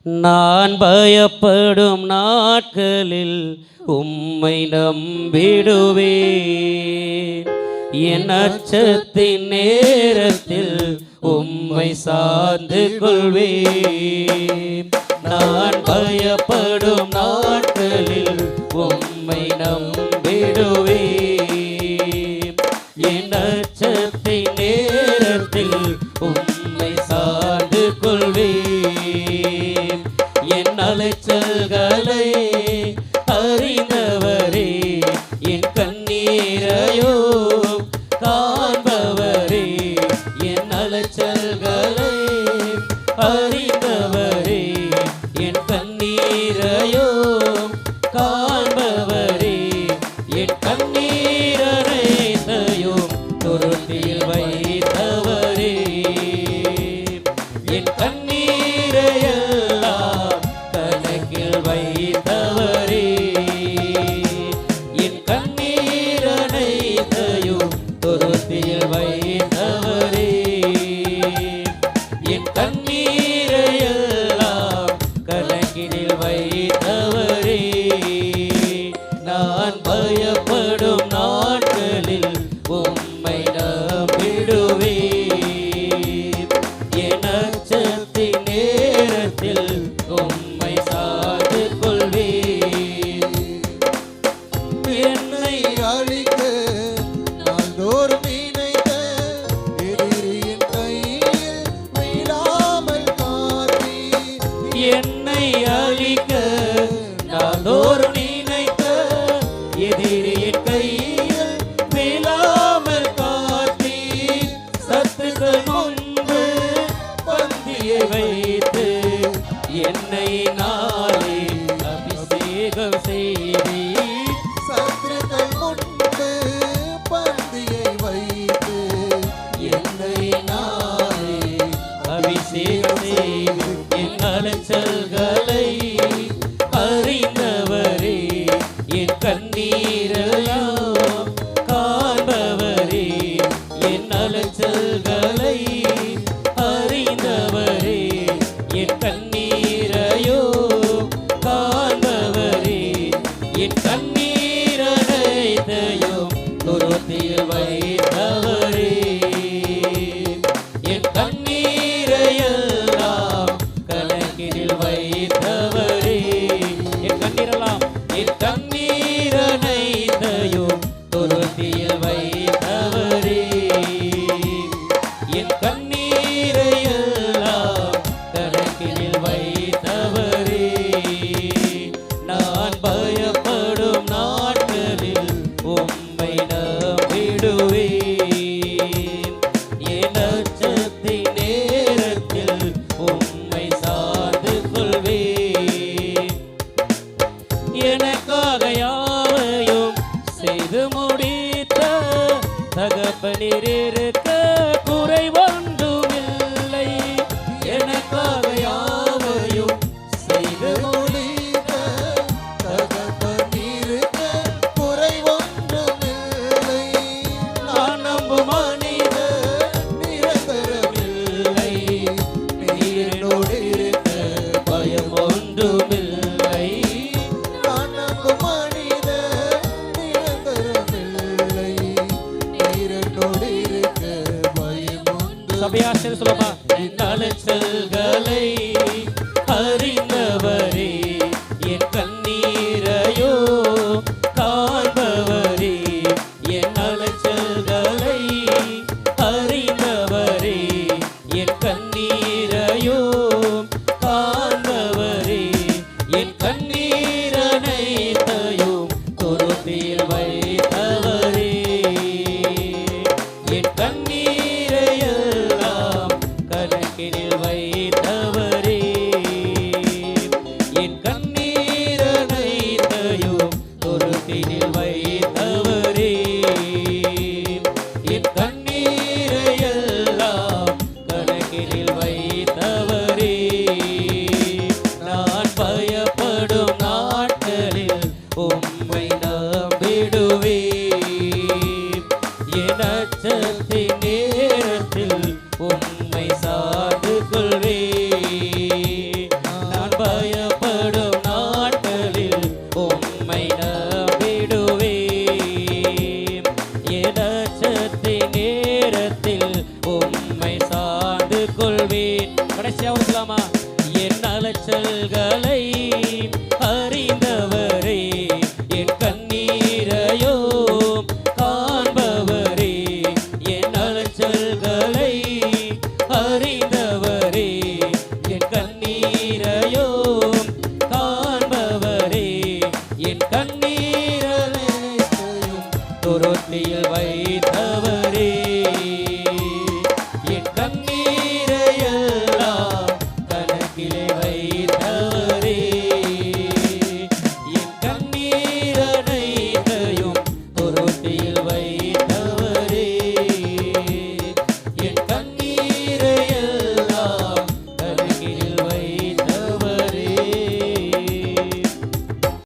நான் பயப்படும் நாட்களில் உம்மை நம்பிடுவேன். என் அச்சத்தின் நேரத்தில் உம்மை சார்ந்து கொள்வேன். நான் பயப்படும் நாட்களில் உம்மை நம்பிடுவேன். என் அச்சத்தின் நேரத்தில் உம்மை சார்ந்து கொள்வேன். என் அலைச்சல்களை அறிந்தவரே, என் கண்ணீரையோ காண்பவரே. என் அலைச்சல்களை அறிந்தவரே, என் கண்ணீரையோ காண்பவரே. என் கண்ணீரையும் துருத்தியில் வைத்தவரே. என் கண்ணீரையெல்லாம் கணக்கில் வைத்தவரே. என் கண்ணீரையும் துருத்தியில் வைத்தவரே. என் கண்ணீரையெல்லாம் கணக்கில் வைத்தவரே. நான் பயப்படும் நாட்களில் உம்மை நம்பிடுவேன். என் அச்சத்தின் நேரத்தில் உம்மை சார்ந்து கொள்வேன். என்னை அழிக்க நாள்தோறும் நினைத்த எதிரியின் கையில் விழாமல் காத்தீர். என்னை அழிக்க நாள்தோறும் நினைத்த எதிரியின் கையில் விழாமல் காத்தீர். சத்துக்கள் முன்பு பந்தியை வைத்து என்னை நாளே அபிஷேகம் செய்தீர். சத்துருக்கள் முன்பு பந்தியை வைத்து என்னை நாளே அபிஷேகம் செய்தீர். என் அலைச்சல்களை அறிந்தவரே, என் கண்ணீரையும் காண்பவரே. என் அலைச்சல்களை அறிந்தவரே, என் கண்ணீரையும் காண்பவரே. என் கண்ணீரையும் துருத்தியில் வைத்தவரே. என் கண்ணீரையெல்லாம் கணக்கில் வைத்தவரே. என் கண்ணீரெல்லாம் என் கண்ணீரையும் துருத்தியில் வைத்தவரே. என் கண்ணீரையெல்லாம் கணக்கில் வைத்தவரே. நான் பயப்படும் நாட்களில் உம்மை நம்பிடுவேன். என் அச்சத்தின் நேரத்தில் உம்மை சார்ந்து கொள்வேன். எனக்காக யாவையும் செய்து முடித்த தகப்பனீர் இருக்க குறைவொன்றுமில்லை. எனக்காக யாவையும் செய்து முடித்த தகப்பனீருக்க குறைவொன்றுமில்லை. நான் நம்பும் மனிதர் நிரந்தரமில்லை. நீரோடு இருக்க பயம் ஒன்றுமில்லை. நான் நம்பும் மனிதர் நிரந்தரமில்லை. நீரனோடு இருக்க அலைச்சல்களை